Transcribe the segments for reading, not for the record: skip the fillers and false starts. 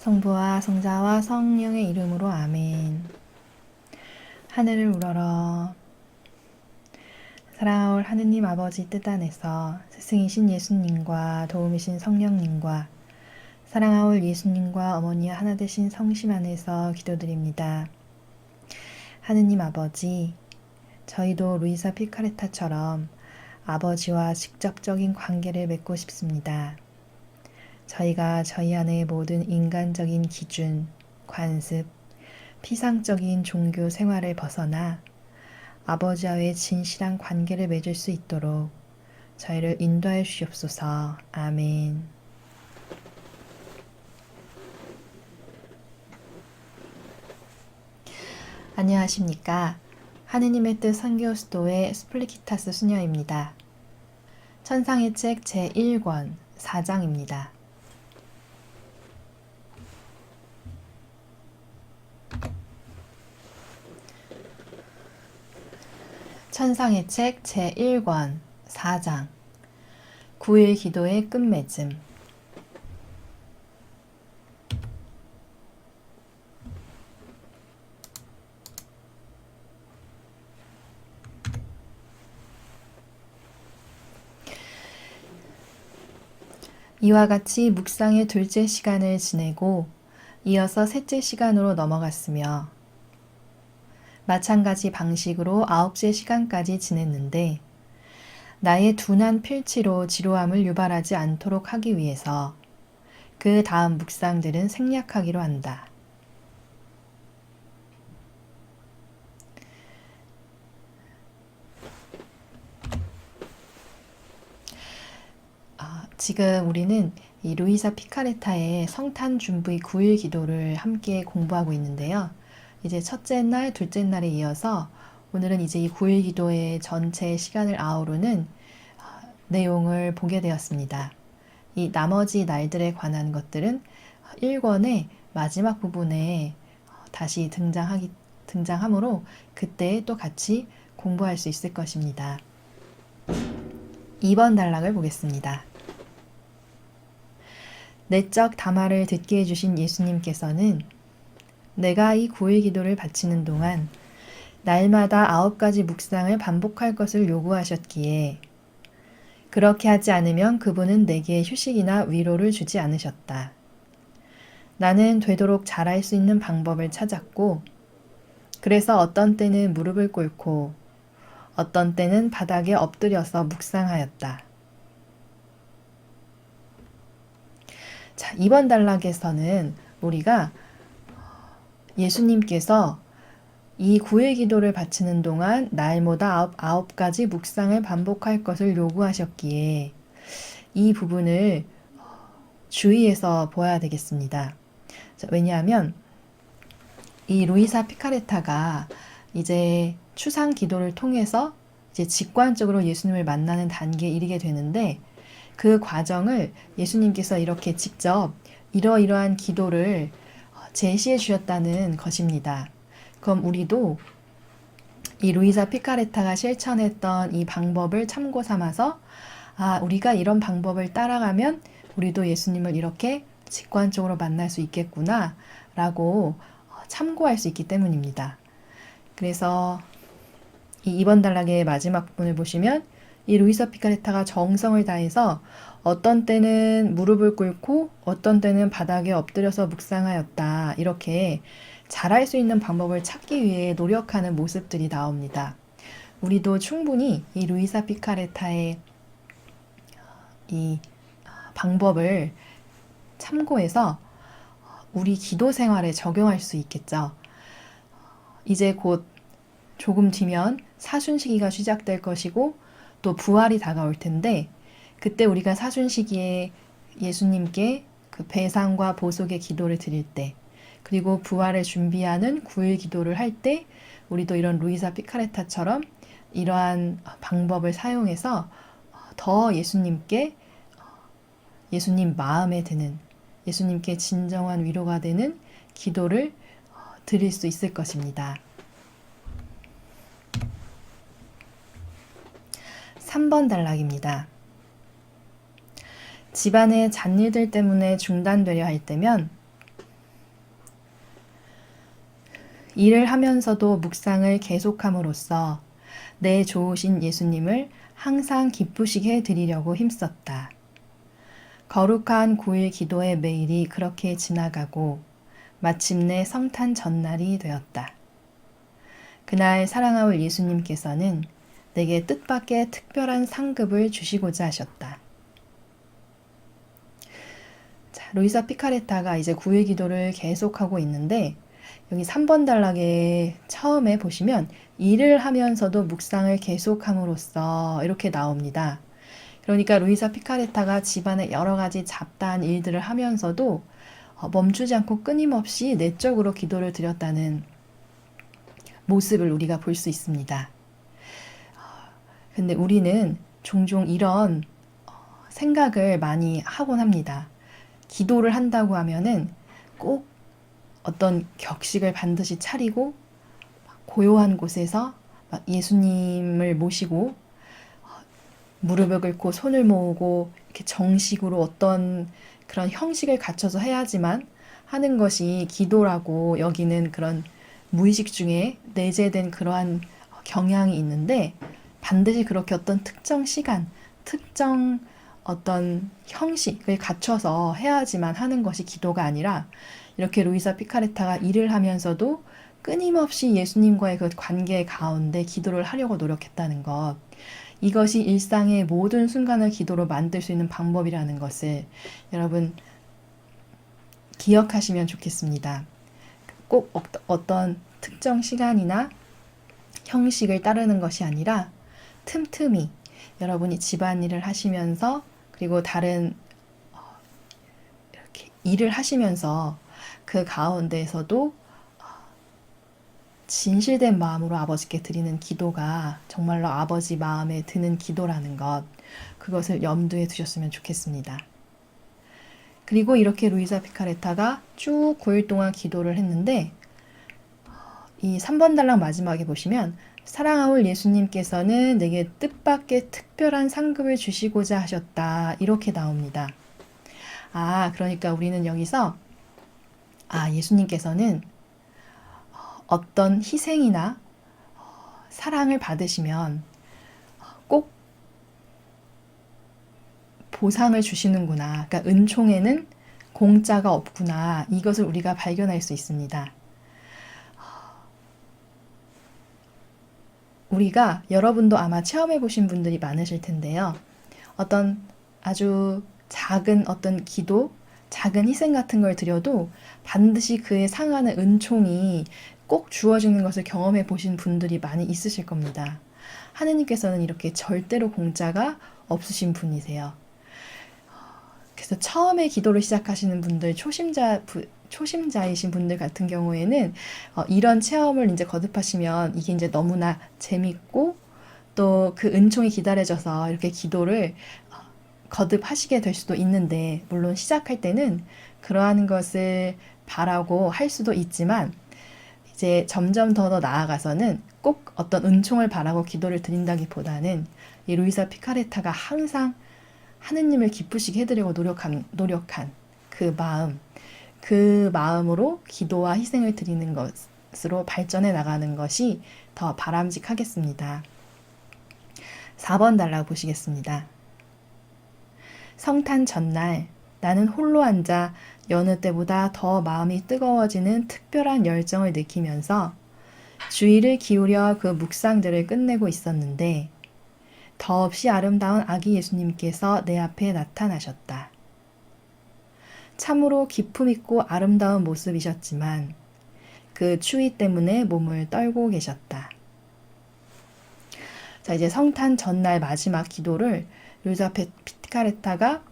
성부와 성자와 성령의 이름으로 아멘. 하늘을 우러러. 사랑하올 하느님 아버지 뜻 안에서 스승이신 예수님과 도움이신 성령님과 사랑하올 예수님과 어머니와 하나 되신 성심 안에서 기도드립니다. 하느님 아버지, 저희도 루이사 피카레타처럼 아버지와 직접적인 관계를 맺고 싶습니다. 저희가 저희 안의 모든 인간적인 기준, 관습, 피상적인 종교 생활을 벗어나 아버지와의 진실한 관계를 맺을 수 있도록 저희를 인도하여 주시옵소서. 아멘. 안녕하십니까. 하느님의 뜻 선교수도의 스플리키타스 수녀입니다. 천상의 책 제1권 4장입니다. 천상의 책 제1권 4장 9일 기도의 끝맺음. 이와 같이 묵상의 둘째 시간을 지내고 이어서 셋째 시간으로 넘어갔으며 마찬가지 방식으로 아홉째 시간까지 지냈는데 나의 둔한 필치로 지루함을 유발하지 않도록 하기 위해서 그 다음 묵상들은 생략하기로 한다. 지금 우리는 이 루이사 피카레타의 성탄 준부의 9일 기도를 함께 공부하고 있는데요. 이제 첫째 날, 둘째 날에 이어서 오늘은 이제 이 9일 기도의 전체 시간을 아우르는 내용을 보게 되었습니다. 이 나머지 날들에 관한 것들은 1권의 마지막 부분에 다시 등장하므로 그때 또 같이 공부할 수 있을 것입니다. 2번 단락을 보겠습니다. 내적 담화를 듣게 해주신 예수님께서는 내가 이 9일 기도를 바치는 동안 날마다 9가지 묵상을 반복할 것을 요구하셨기에 그렇게 하지 않으면 그분은 내게 휴식이나 위로를 주지 않으셨다. 나는 되도록 잘할 수 있는 방법을 찾았고 그래서 어떤 때는 무릎을 꿇고 어떤 때는 바닥에 엎드려서 묵상하였다. 자, 이번 단락에서는 우리가 예수님께서 이 9일 기도를 바치는 동안 날마다 9가지 묵상을 반복할 것을 요구하셨기에 이 부분을 주의해서 보아야 되겠습니다. 자, 왜냐하면 이 루이사 피카레타가 이제 추상 기도를 통해서 이제 직관적으로 예수님을 만나는 단계에 이르게 되는데 그 과정을 예수님께서 이렇게 직접 이러이러한 기도를 제시해 주셨다는 것입니다. 그럼 우리도 이 루이사 피카레타가 실천했던 이 방법을 참고 삼아서 우리가 이런 방법을 따라가면 우리도 예수님을 이렇게 직관적으로 만날 수 있겠구나 라고 참고할 수 있기 때문입니다. 그래서 이번 단락의 마지막 부분을 보시면 이 루이사 피카레타가 정성을 다해서 어떤 때는 무릎을 꿇고 어떤 때는 바닥에 엎드려서 묵상하였다. 이렇게 잘할 수 있는 방법을 찾기 위해 노력하는 모습들이 나옵니다. 우리도 충분히 이 루이사 피카레타의 이 방법을 참고해서 우리 기도 생활에 적용할 수 있겠죠. 이제 곧 조금 뒤면 사순시기가 시작될 것이고 또 부활이 다가올 텐데 그때 우리가 사순시기에 예수님께 그 배상과 보속의 기도를 드릴 때 그리고 부활을 준비하는 9일 기도를 할 때 우리도 이런 루이사 피카레타처럼 이러한 방법을 사용해서 더 예수님께 예수님 마음에 드는 예수님께 진정한 위로가 되는 기도를 드릴 수 있을 것입니다. 3번 단락입니다. 집안의 잡일들 때문에 중단되려 할 때면 일을 하면서도 묵상을 계속함으로써 내 좋으신 예수님을 항상 기쁘시게 해드리려고 힘썼다. 거룩한 9일 기도의 매일이 그렇게 지나가고 마침내 성탄 전날이 되었다. 그날 사랑하올 예수님께서는 내게 뜻밖의 특별한 상급을 주시고자 하셨다. 자, 루이사 피카레타가 이제 9일 기도를 계속하고 있는데 여기 3번 단락에 처음에 보시면 일을 하면서도 묵상을 계속함으로써 이렇게 나옵니다. 그러니까 루이사 피카레타가 집안의 여러 가지 잡다한 일들을 하면서도 멈추지 않고 끊임없이 내적으로 기도를 드렸다는 모습을 우리가 볼 수 있습니다. 근데 우리는 종종 이런 생각을 많이 하곤 합니다. 기도를 한다고 하면은 꼭 어떤 격식을 반드시 차리고 고요한 곳에서 예수님을 모시고 무릎을 꿇고 손을 모으고 이렇게 정식으로 어떤 그런 형식을 갖춰서 해야지만 하는 것이 기도라고 여기는 그런 무의식 중에 내재된 그러한 경향이 있는데 반드시 그렇게 어떤 특정 시간, 특정 어떤 형식을 갖춰서 해야지만 하는 것이 기도가 아니라 이렇게 루이사 피카레타가 일을 하면서도 끊임없이 예수님과의 그 관계 가운데 기도를 하려고 노력했다는 것. 이것이 일상의 모든 순간을 기도로 만들 수 있는 방법이라는 것을 여러분 기억하시면 좋겠습니다. 꼭 어떤 특정 시간이나 형식을 따르는 것이 아니라 틈틈이 여러분이 집안일을 하시면서 그리고 다른 이렇게 일을 하시면서 그 가운데에서도 진실된 마음으로 아버지께 드리는 기도가 정말로 아버지 마음에 드는 기도라는 것, 그것을 염두에 두셨으면 좋겠습니다. 그리고 이렇게 루이사 피카레타가 쭉 9일 동안 기도를 했는데 이 3번 단락 마지막에 보시면 사랑하올 예수님께서는 내게 뜻밖의 특별한 상급을 주시고자 하셨다. 이렇게 나옵니다. 그러니까 우리는 여기서 예수님께서는 어떤 희생이나 사랑을 받으시면 꼭 보상을 주시는구나. 그러니까 은총에는 공짜가 없구나. 이것을 우리가 발견할 수 있습니다. 우리가 여러분도 아마 체험해 보신 분들이 많으실 텐데요. 어떤 아주 작은 어떤 기도, 작은 희생 같은 걸 드려도 반드시 그에 상하는 은총이 꼭 주어지는 것을 경험해 보신 분들이 많이 있으실 겁니다. 하느님께서는 이렇게 절대로 공짜가 없으신 분이세요. 그래서 처음에 기도를 시작하시는 분들, 초심자이신 분들 같은 경우에는 이런 체험을 이제 거듭하시면 이게 이제 너무나 재밌고 또 그 은총이 기다려져서 이렇게 기도를 거듭하시게 될 수도 있는데, 물론 시작할 때는 그러한 것을 바라고 할 수도 있지만 이제 점점 더 나아가서는 꼭 어떤 은총을 바라고 기도를 드린다기보다는 이 루이사 피카레타가 항상 하느님을 기쁘시게 해드리고 노력한 그 마음으로 기도와 희생을 드리는 것으로 발전해 나가는 것이 더 바람직하겠습니다. 4번 단락 보시겠습니다. 성탄 전날 나는 홀로 앉아 여느 때보다 더 마음이 뜨거워지는 특별한 열정을 느끼면서 주의를 기울여 그 묵상들을 끝내고 있었는데 더없이 아름다운 아기 예수님께서 내 앞에 나타나셨다. 참으로 기품 있고 아름다운 모습이셨지만 그 추위 때문에 몸을 떨고 계셨다. 자, 이제 성탄 전날 마지막 기도를 루이사 피카레타가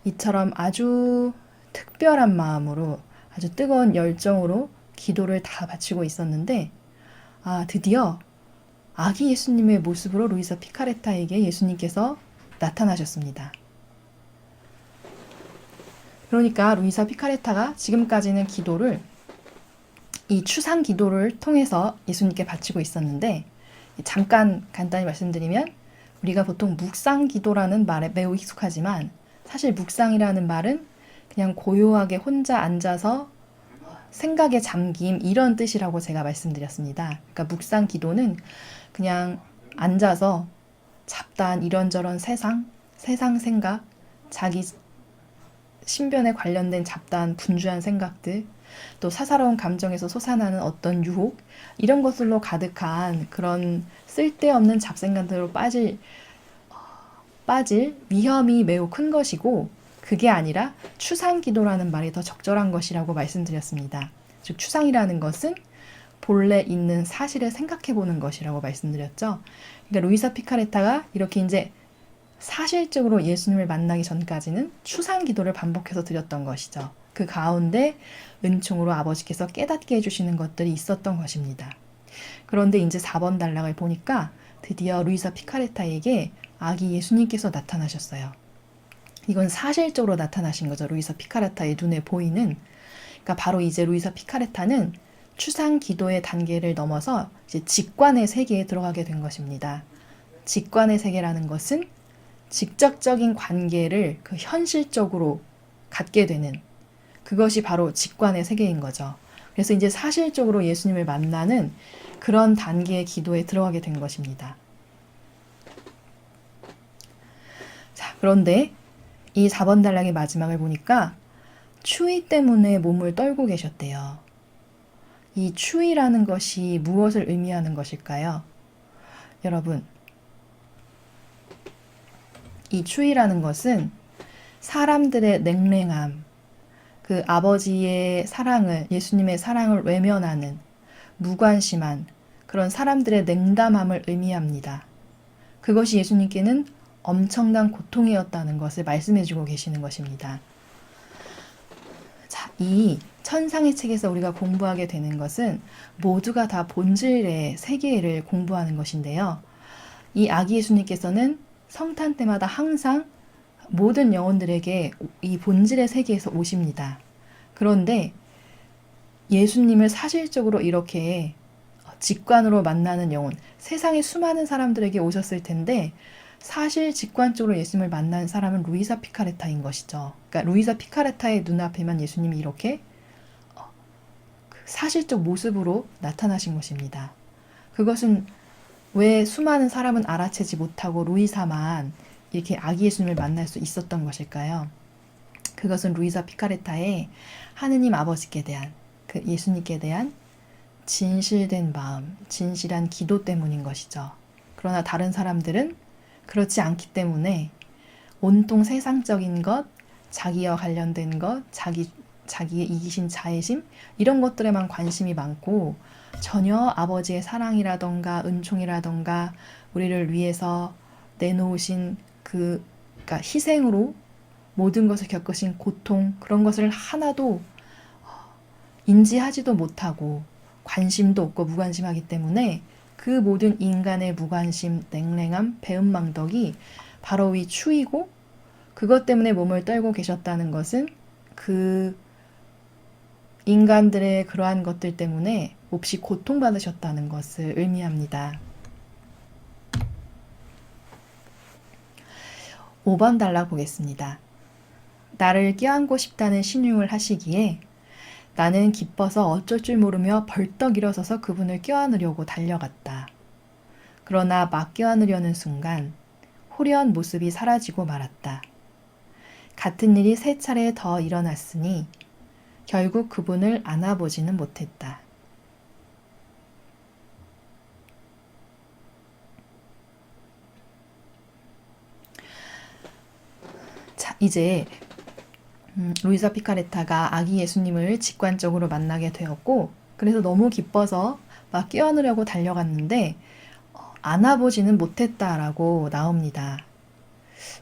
이처럼 아주 특별한 마음으로 아주 뜨거운 열정으로 기도를 다 바치고 있었는데 드디어 아기 예수님의 모습으로 루이사 피카레타에게 예수님께서 나타나셨습니다. 그러니까 루이사 피카레타가 지금까지는 기도를 이 추상 기도를 통해서 예수님께 바치고 있었는데, 잠깐 간단히 말씀드리면 우리가 보통 묵상 기도라는 말에 매우 익숙하지만 사실 묵상이라는 말은 그냥 고요하게 혼자 앉아서 생각에 잠김 이런 뜻이라고 제가 말씀드렸습니다. 그러니까 묵상 기도는 그냥 앉아서 잡다한 이런저런 세상 생각, 자기 신변에 관련된 잡다한 분주한 생각들, 또 사사로운 감정에서 솟아나는 어떤 유혹, 이런 것들로 가득한 그런 쓸데없는 잡생각들로 빠질 위험이 매우 큰 것이고, 그게 아니라 추상기도라는 말이 더 적절한 것이라고 말씀드렸습니다. 즉 추상이라는 것은 본래 있는 사실을 생각해 보는 것이라고 말씀드렸죠. 그러니까 루이사 피카레타가 이렇게 이제 사실적으로 예수님을 만나기 전까지는 추상 기도를 반복해서 드렸던 것이죠. 그 가운데 은총으로 아버지께서 깨닫게 해주시는 것들이 있었던 것입니다. 그런데 이제 4번 단락을 보니까 드디어 루이사 피카레타에게 아기 예수님께서 나타나셨어요. 이건 사실적으로 나타나신 거죠. 루이사 피카레타의 눈에 보이는. 그러니까 바로 이제 루이사 피카레타는 추상 기도의 단계를 넘어서 이제 직관의 세계에 들어가게 된 것입니다. 직관의 세계라는 것은 직접적인 관계를 그 현실적으로 갖게 되는, 그것이 바로 직관의 세계인 거죠. 그래서 이제 사실적으로 예수님을 만나는 그런 단계의 기도에 들어가게 된 것입니다. 자, 그런데 이 4번 단락의 마지막을 보니까 추위 때문에 몸을 떨고 계셨대요. 이 추위라는 것이 무엇을 의미하는 것일까요? 여러분, 이 추위라는 것은 사람들의 냉랭함, 그 아버지의 사랑을, 예수님의 사랑을 외면하는 무관심한 그런 사람들의 냉담함을 의미합니다. 그것이 예수님께는 엄청난 고통이었다는 것을 말씀해주고 계시는 것입니다. 자, 이 천상의 책에서 우리가 공부하게 되는 것은 모두가 다 본질의 세계를 공부하는 것인데요. 이 아기 예수님께서는 성탄 때마다 항상 모든 영혼들에게 이 본질의 세계에서 오십니다. 그런데 예수님을 사실적으로 이렇게 직관으로 만나는 영혼, 세상에 수많은 사람들에게 오셨을 텐데 사실 직관적으로 예수님을 만난 사람은 루이사 피카레타인 것이죠. 그러니까 루이사 피카레타의 눈앞에만 예수님이 이렇게 사실적 모습으로 나타나신 것입니다. 그것은 왜 수많은 사람은 알아채지 못하고 루이사만 이렇게 아기 예수님을 만날 수 있었던 것일까요? 그것은 루이사 피카레타의 하느님 아버지께 대한, 그 예수님께 대한 진실된 마음, 진실한 기도 때문인 것이죠. 그러나 다른 사람들은 그렇지 않기 때문에 온통 세상적인 것, 자기와 관련된 것, 자기의 이기심, 자애심 이런 것들에만 관심이 많고 전혀 아버지의 사랑이라던가 은총이라던가 우리를 위해서 내놓으신 그러니까 희생으로 모든 것을 겪으신 고통, 그런 것을 하나도 인지하지도 못하고 관심도 없고 무관심하기 때문에 그 모든 인간의 무관심, 냉랭함, 배은망덕이 바로 이 추위고, 그것 때문에 몸을 떨고 계셨다는 것은 그 인간들의 그러한 것들 때문에 몹시 고통받으셨다는 것을 의미합니다. 5번 단락 보겠습니다. 나를 껴안고 싶다는 신용을 하시기에 나는 기뻐서 어쩔 줄 모르며 벌떡 일어서서 그분을 껴안으려고 달려갔다. 그러나 막 껴안으려는 순간 호련 모습이 사라지고 말았다. 같은 일이 3차례 더 일어났으니 결국 그분을 안아보지는 못했다. 자, 이제 루이사 피카레타가 아기 예수님을 직관적으로 만나게 되었고, 그래서 너무 기뻐서 막 껴안으려고 달려갔는데 안아보지는 못했다라고 나옵니다.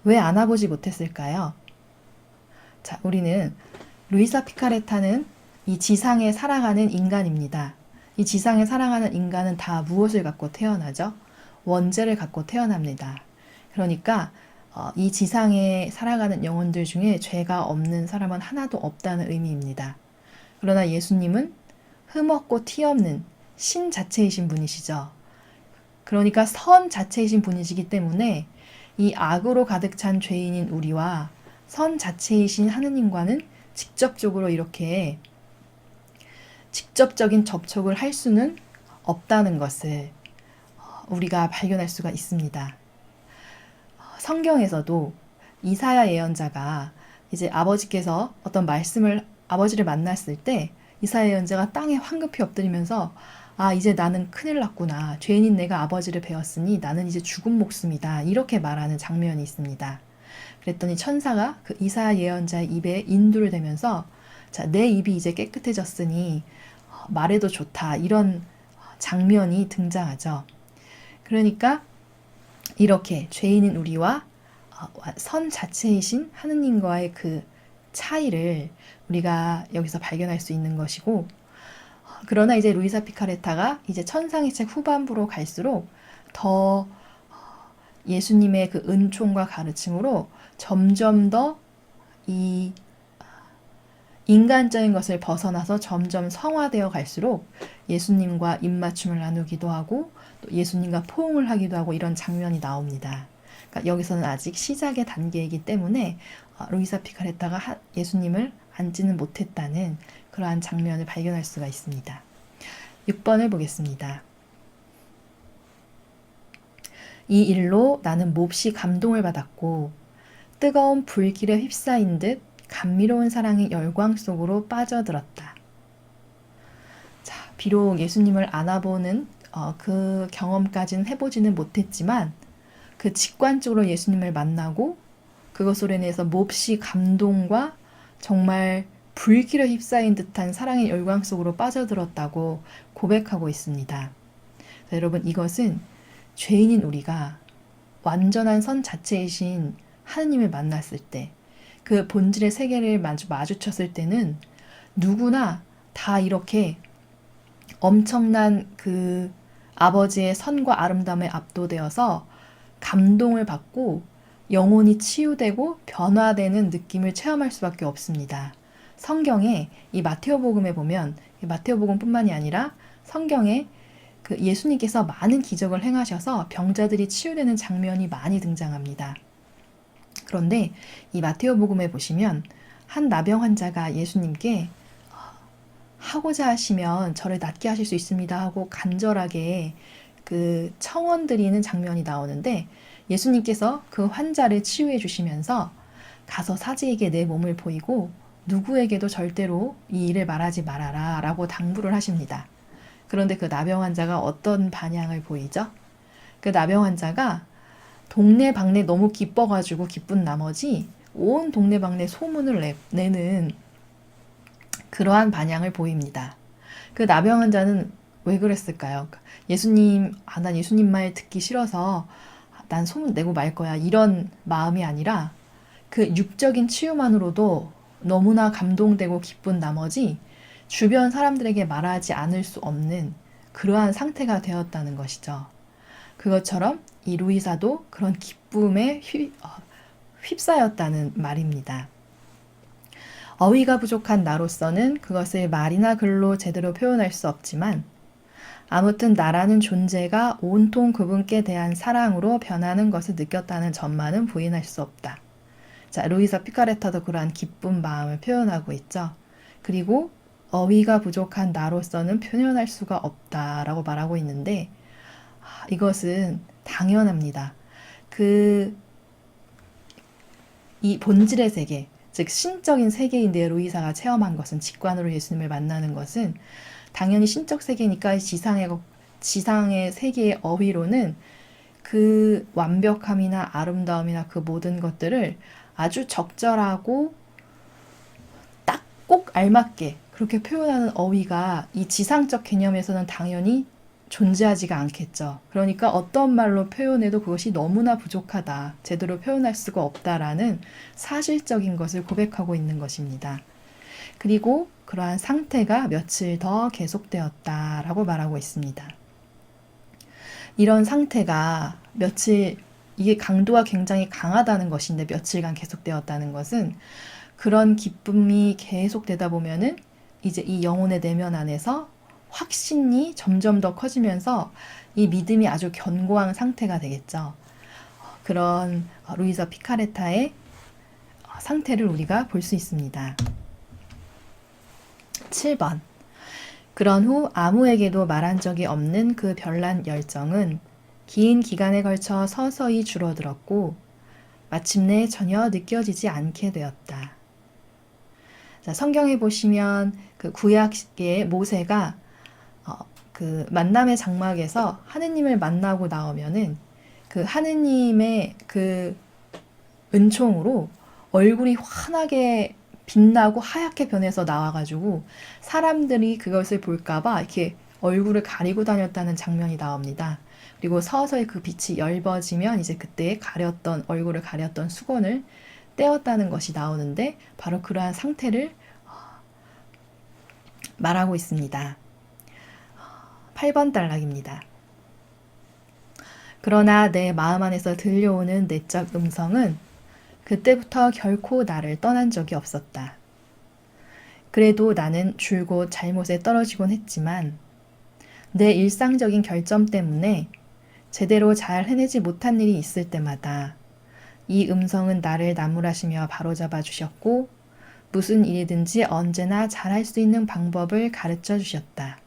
왜 안아보지 못했을까요? 자, 우리는 루이사 피카레타는 이 지상에 살아가는 인간입니다. 이 지상에 살아가는 인간은 다 무엇을 갖고 태어나죠? 원죄를 갖고 태어납니다. 그러니까 이 지상에 살아가는 영혼들 중에 죄가 없는 사람은 하나도 없다는 의미입니다. 그러나 예수님은 흠없고 티 없는 신 자체이신 분이시죠. 그러니까 선 자체이신 분이시기 때문에 이 악으로 가득 찬 죄인인 우리와 선 자체이신 하느님과는 직접적으로 이렇게 직접적인 접촉을 할 수는 없다는 것을 우리가 발견할 수가 있습니다. 성경에서도 이사야 예언자가 이제 아버지께서 어떤 말씀을 아버지를 만났을 때 이사야 예언자가 땅에 황급히 엎드리면서 아, 이제 나는 큰일 났구나. 죄인인 내가 아버지를 배웠으니 나는 이제 죽은 목숨이다. 이렇게 말하는 장면이 있습니다. 그랬더니 천사가 그 이사야 예언자의 입에 인도를 대면서 자, 내 입이 이제 깨끗해졌으니 말해도 좋다. 이런 장면이 등장하죠. 그러니까 이렇게 죄인인 우리와 선 자체이신 하느님과의 그 차이를 우리가 여기서 발견할 수 있는 것이고, 그러나 이제 루이사 피카레타가 이제 천상의 책 후반부로 갈수록 더 예수님의 그 은총과 가르침으로 점점 더 이 인간적인 것을 벗어나서 점점 성화되어 갈수록 예수님과 입맞춤을 나누기도 하고 또 예수님과 포옹을 하기도 하고 이런 장면이 나옵니다. 그러니까 여기서는 아직 시작의 단계이기 때문에 루이사 피카레타가 예수님을 앉지는 못했다는 그러한 장면을 발견할 수가 있습니다. 6번을 보겠습니다. 이 일로 나는 몹시 감동을 받았고 뜨거운 불길에 휩싸인 듯 감미로운 사랑의 열광 속으로 빠져들었다. 자, 비록 예수님을 안아보는 그 경험까지는 해보지는 못했지만 그 직관적으로 예수님을 만나고 그것으로 인해서 몹시 감동과 정말 불길에 휩싸인 듯한 사랑의 열광 속으로 빠져들었다고 고백하고 있습니다. 자, 여러분, 이것은 죄인인 우리가 완전한 선 자체이신 하느님을 만났을 때, 그 본질의 세계를 마주쳤을 때는 누구나 다 이렇게 엄청난 그 아버지의 선과 아름다움에 압도되어서 감동을 받고 영혼이 치유되고 변화되는 느낌을 체험할 수밖에 없습니다. 성경에 이 마테오복음에 보면 마테오복음뿐만이 아니라 성경에 그 예수님께서 많은 기적을 행하셔서 병자들이 치유되는 장면이 많이 등장합니다. 그런데 이 마테오복음에 보시면 한 나병 환자가 예수님께 하고자 하시면 저를 낫게 하실 수 있습니다 하고 간절하게 그 청원드리는 장면이 나오는데 예수님께서 그 환자를 치유해 주시면서 가서 사지에게 내 몸을 보이고 누구에게도 절대로 이 일을 말하지 말아라 라고 당부를 하십니다. 그런데 그 나병 환자가 어떤 반향을 보이죠? 그 나병 환자가 동네방네 너무 기뻐가지고 기쁜 나머지 온 동네방네 소문을 내는 그러한 반향을 보입니다. 그 나병 환자는 왜 그랬을까요? 예수님, 난 예수님 말 듣기 싫어서 난 소문 내고 말 거야. 이런 마음이 아니라 그 육적인 치유만으로도 너무나 감동되고 기쁜 나머지 주변 사람들에게 말하지 않을 수 없는 그러한 상태가 되었다는 것이죠. 그것처럼 이 루이사도 그런 기쁨에 휩싸였다는 말입니다. 어휘가 부족한 나로서는 그것을 말이나 글로 제대로 표현할 수 없지만 아무튼 나라는 존재가 온통 그분께 대한 사랑으로 변하는 것을 느꼈다는 점만은 부인할 수 없다. 자, 루이사 피카레타도 그러한 기쁜 마음을 표현하고 있죠. 그리고 어휘가 부족한 나로서는 표현할 수가 없다라고 말하고 있는데 이것은 당연합니다. 이 본질의 세계, 즉 신적인 세계인데 루이사가 체험한 것은 직관으로 예수님을 만나는 것은 당연히 신적 세계니까 지상의 세계의 어휘로는 그 완벽함이나 아름다움이나 그 모든 것들을 아주 적절하고 딱 꼭 알맞게 그렇게 표현하는 어휘가 이 지상적 개념에서는 당연히 존재하지가 않겠죠. 그러니까 어떤 말로 표현해도 그것이 너무나 부족하다, 제대로 표현할 수가 없다라는 사실적인 것을 고백하고 있는 것입니다. 그리고 그러한 상태가 며칠 더 계속되었다라고 말하고 있습니다. 이런 상태가 이게 강도가 굉장히 강하다는 것인데 며칠간 계속되었다는 것은 그런 기쁨이 계속되다 보면은 이제 이 영혼의 내면 안에서 확신이 점점 더 커지면서 이 믿음이 아주 견고한 상태가 되겠죠. 그런 루이사 피카레타의 상태를 우리가 볼 수 있습니다. 7번. 그런 후 아무에게도 말한 적이 없는 그 별난 열정은 긴 기간에 걸쳐 서서히 줄어들었고 마침내 전혀 느껴지지 않게 되었다. 자, 성경에 보시면 그 구약의 모세가 그 만남의 장막에서 하느님을 만나고 나오면은 그 하느님의 그 은총으로 얼굴이 환하게 빛나고 하얗게 변해서 나와가지고 사람들이 그것을 볼까봐 이렇게 얼굴을 가리고 다녔다는 장면이 나옵니다. 그리고 서서히 그 빛이 엷어지면 이제 그때 가렸던 얼굴을 가렸던 수건을 떼었다는 것이 나오는데 바로 그러한 상태를 말하고 있습니다. 8번 단락입니다. 그러나 내 마음 안에서 들려오는 내적 음성은 그때부터 결코 나를 떠난 적이 없었다. 그래도 나는 줄곧 잘못에 떨어지곤 했지만 내 일상적인 결점 때문에 제대로 잘 해내지 못한 일이 있을 때마다 이 음성은 나를 나무라시며 바로잡아 주셨고 무슨 일이든지 언제나 잘할 수 있는 방법을 가르쳐 주셨다.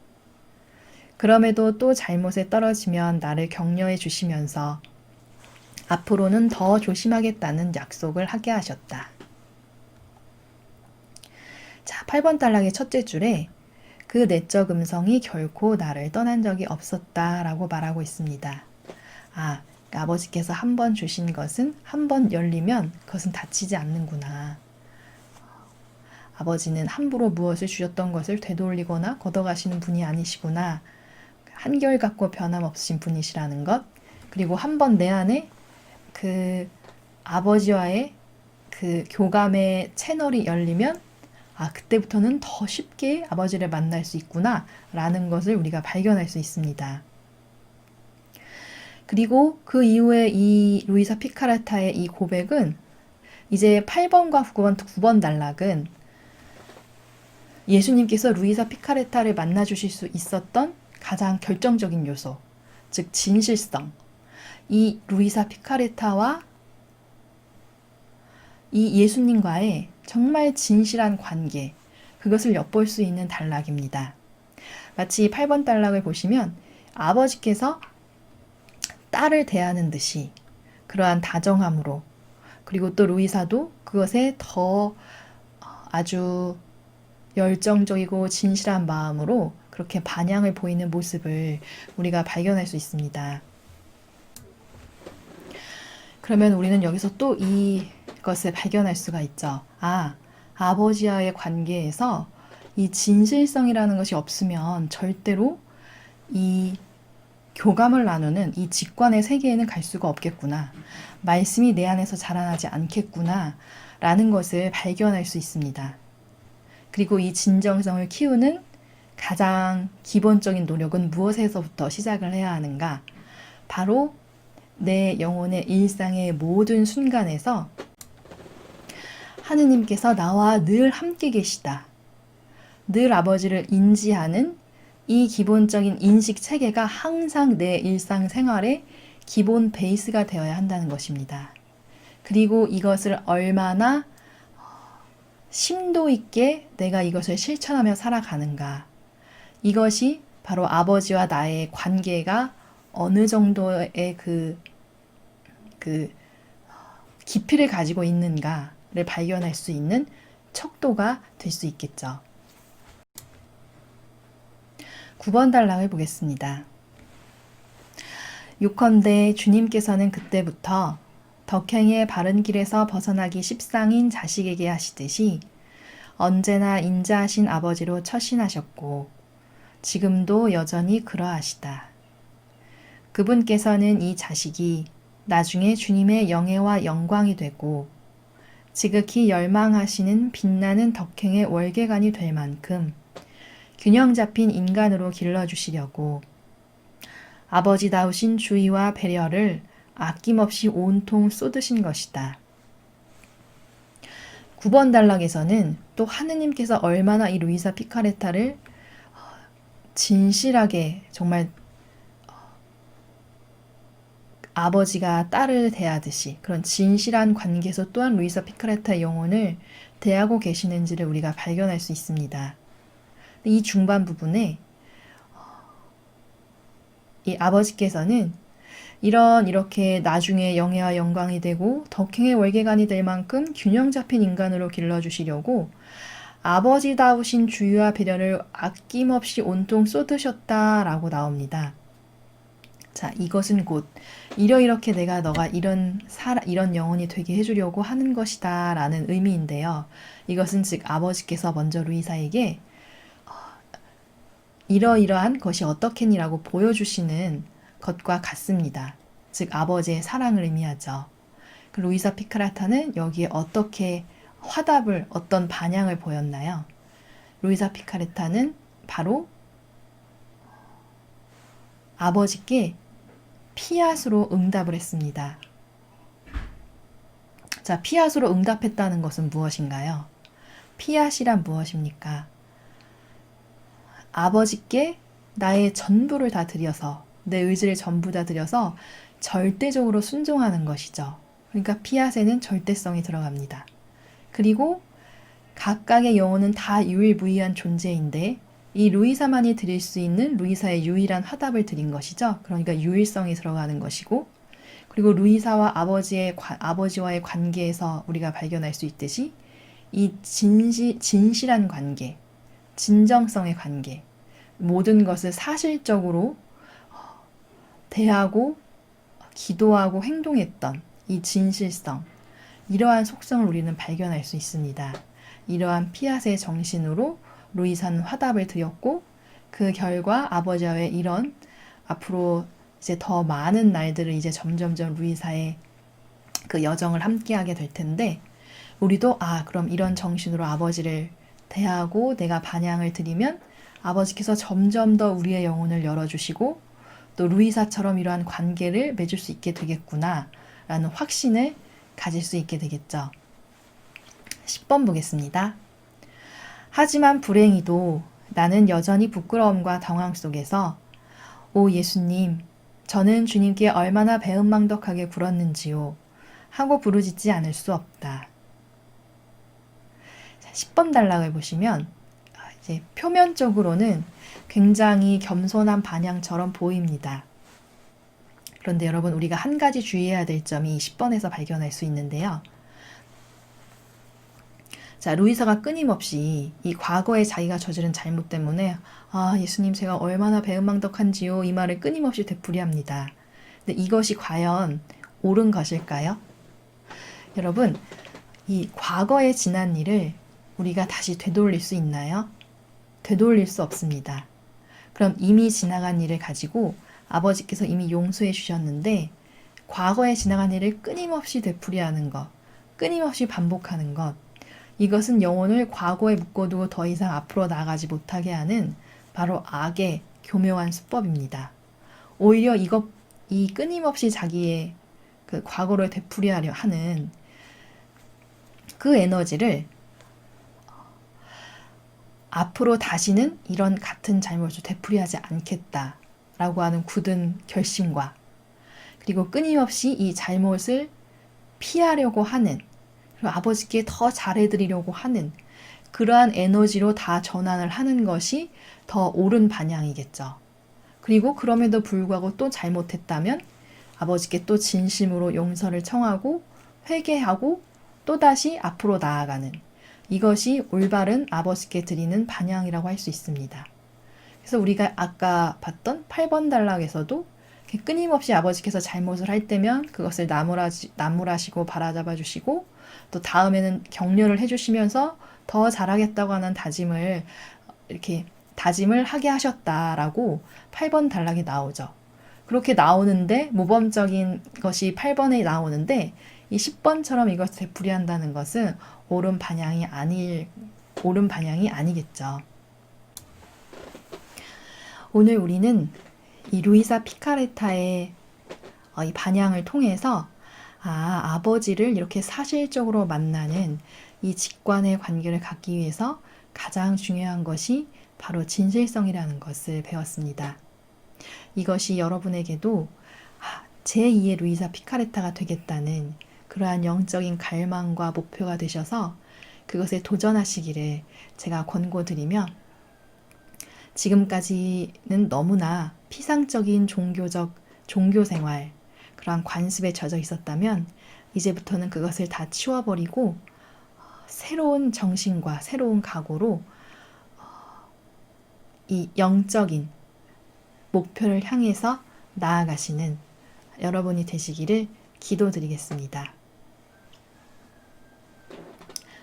그럼에도 또 잘못에 떨어지면 나를 격려해 주시면서 앞으로는 더 조심하겠다는 약속을 하게 하셨다. 자, 8번 단락의 첫째 줄에 그 내적 음성이 결코 나를 떠난 적이 없었다라고 말하고 있습니다. 아버지께서 한 번 주신 것은 한 번 열리면 그것은 닫히지 않는구나. 아버지는 함부로 무엇을 주셨던 것을 되돌리거나 걷어가시는 분이 아니시구나. 한결같고 변함없으신 분이시라는 것. 그리고 한 번 내 안에 그 아버지와의 그 교감의 채널이 열리면 그때부터는 더 쉽게 아버지를 만날 수 있구나 라는 것을 우리가 발견할 수 있습니다. 그리고 그 이후에 이 루이사 피카레타의 이 고백은 이제 8번과 9번 단락은 예수님께서 루이사 피카레타를 만나 주실 수 있었던 가장 결정적인 요소, 즉 진실성. 이 루이사 피카레타와 이 예수님과의 정말 진실한 관계, 그것을 엿볼 수 있는 단락입니다. 마치 8번 단락을 보시면 아버지께서 딸을 대하는 듯이 그러한 다정함으로, 그리고 또 루이사도 그것에 더 아주 열정적이고 진실한 마음으로 그렇게 반향을 보이는 모습을 우리가 발견할 수 있습니다. 그러면 우리는 여기서 또 이것을 발견할 수가 있죠. 아버지와의 관계에서 이 진실성이라는 것이 없으면 절대로 이 교감을 나누는 이 직관의 세계에는 갈 수가 없겠구나. 말씀이 내 안에서 자라나지 않겠구나. 라는 것을 발견할 수 있습니다. 그리고 이 진정성을 키우는 가장 기본적인 노력은 무엇에서부터 시작을 해야 하는가? 바로 내 영혼의 일상의 모든 순간에서 하느님께서 나와 늘 함께 계시다. 늘 아버지를 인지하는 이 기본적인 인식 체계가 항상 내 일상생활의 기본 베이스가 되어야 한다는 것입니다. 그리고 이것을 얼마나 심도 있게 내가 이것을 실천하며 살아가는가. 이것이 바로 아버지와 나의 관계가 어느 정도의 그 깊이를 가지고 있는가를 발견할 수 있는 척도가 될 수 있겠죠. 9번 단락을 보겠습니다. 요컨대 주님께서는 그때부터 덕행의 바른 길에서 벗어나기 십상인 자식에게 하시듯이 언제나 인자하신 아버지로 처신하셨고 지금도 여전히 그러하시다. 그분께서는 이 자식이 나중에 주님의 영예와 영광이 되고 지극히 열망하시는 빛나는 덕행의 월계관이 될 만큼 균형 잡힌 인간으로 길러주시려고 아버지다우신 주의와 배려를 아낌없이 온통 쏟으신 것이다. 9번 단락에서는 또 하느님께서 얼마나 이 루이사 피카레타를 진실하게 정말 아버지가 딸을 대하듯이 그런 진실한 관계에서 또한 루이사 피카레타의 영혼을 대하고 계시는지를 우리가 발견할 수 있습니다. 이 중반 부분에 이 아버지께서는 이렇게 나중에 영예와 영광이 되고 덕행의 월계관이 될 만큼 균형 잡힌 인간으로 길러주시려고 아버지다우신 주의와 배려를 아낌없이 온통 쏟으셨다라고 나옵니다. 자, 이것은 곧 이렇게 내가 너가 이런 영혼이 되게 해주려고 하는 것이다 라는 의미인데요. 이것은 즉 아버지께서 먼저 루이사에게 이러이러한 것이 어떻겠니라고 보여주시는 것과 같습니다. 즉 아버지의 사랑을 의미하죠. 루이사 피카레타는 여기에 어떻게 화답을 어떤 반향을 보였나요? 루이사 피카레타는 바로 아버지께 피앗으로 응답을 했습니다. 자, 피앗으로 응답했다는 것은 무엇인가요? 피앗이란 무엇입니까? 아버지께 나의 전부를 다 드려서 내 의지를 전부 다 드려서 절대적으로 순종하는 것이죠. 그러니까 피앗에는 절대성이 들어갑니다. 그리고 각각의 영혼은 다 유일무이한 존재인데 이 루이사만이 드릴 수 있는 루이사의 유일한 화답을 드린 것이죠. 그러니까 유일성이 들어가는 것이고 그리고 루이사와 아버지와의 관계에서 우리가 발견할 수 있듯이 이 진실한 관계, 진정성의 관계, 모든 것을 사실적으로 대하고 기도하고 행동했던 이 진실성, 이러한 속성을 우리는 발견할 수 있습니다. 이러한 피앗의 정신으로 루이사는 화답을 드렸고 그 결과 아버지와의 이런 앞으로 이제 더 많은 날들을 이제 점점점 루이사의 그 여정을 함께하게 될 텐데 우리도 그럼 이런 정신으로 아버지를 대하고 내가 반향을 드리면 아버지께서 점점 더 우리의 영혼을 열어주시고 또 루이사처럼 이러한 관계를 맺을 수 있게 되겠구나 라는 확신을 가질 수 있게 되겠죠. 10번 보겠습니다. 하지만 불행히도 나는 여전히 부끄러움과 당황 속에서 오 예수님, 저는 주님께 얼마나 배은망덕하게 굴었는지요 하고 부르짖지 않을 수 없다. 10번 단락을 보시면 이제 표면적으로는 굉장히 겸손한 반향처럼 보입니다. 그런데 여러분 우리가 한 가지 주의해야 될 점이 10번에서 발견할 수 있는데요. 자, 루이사가 끊임없이 이 과거에 자기가 저지른 잘못 때문에 예수님 제가 얼마나 배은망덕한지요 이 말을 끊임없이 되풀이합니다. 근데 이것이 과연 옳은 것일까요? 여러분 이 과거에 지난 일을 우리가 다시 되돌릴 수 있나요? 되돌릴 수 없습니다. 그럼 이미 지나간 일을 가지고 아버지께서 이미 용서해 주셨는데 과거에 지나간 일을 끊임없이 되풀이하는 것, 끊임없이 반복하는 것, 이것은 영혼을 과거에 묶어두고 더 이상 앞으로 나아가지 못하게 하는 바로 악의 교묘한 수법입니다. 오히려 이 끊임없이 자기의 그 과거를 되풀이하려 하는 그 에너지를 앞으로 다시는 이런 같은 잘못을 되풀이하지 않겠다라고 하는 굳은 결심과 그리고 끊임없이 이 잘못을 피하려고 하는 그리고 아버지께 더 잘해드리려고 하는 그러한 에너지로 다 전환을 하는 것이 더 옳은 방향이겠죠. 그리고 그럼에도 불구하고 또 잘못했다면 아버지께 또 진심으로 용서를 청하고 회개하고 또다시 앞으로 나아가는 이것이 올바른 아버지께 드리는 반향이라고 할 수 있습니다. 그래서 우리가 아까 봤던 8번 단락에서도 끊임없이 아버지께서 잘못을 할 때면 그것을 나무라시고 바라잡아 주시고 또 다음에는 격려를 해주시면서 더 잘하겠다고 하는 다짐을 하게 하셨다라고 8번 단락에 나오죠. 그렇게 나오는데 모범적인 것이 8번에 나오는데 이 10번처럼 이것을 되풀이한다는 것은 옳은 방향이 아니겠죠. 오늘 우리는 이 루이사 피카레타의 이 반향을 통해서 아버지를 이렇게 사실적으로 만나는 이 직관의 관계를 갖기 위해서 가장 중요한 것이 바로 진실성이라는 것을 배웠습니다. 이것이 여러분에게도 제2의 루이사 피카레타가 되겠다는 그러한 영적인 갈망과 목표가 되셔서 그것에 도전하시기를 제가 권고드리며 지금까지는 너무나 피상적인 종교 생활, 그러한 관습에 젖어 있었다면 이제부터는 그것을 다 치워버리고 새로운 정신과 새로운 각오로 이 영적인 목표를 향해서 나아가시는 여러분이 되시기를 기도드리겠습니다.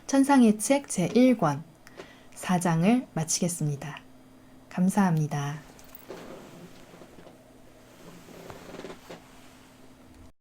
천상의 책 제1권 4장을 마치겠습니다. 감사합니다.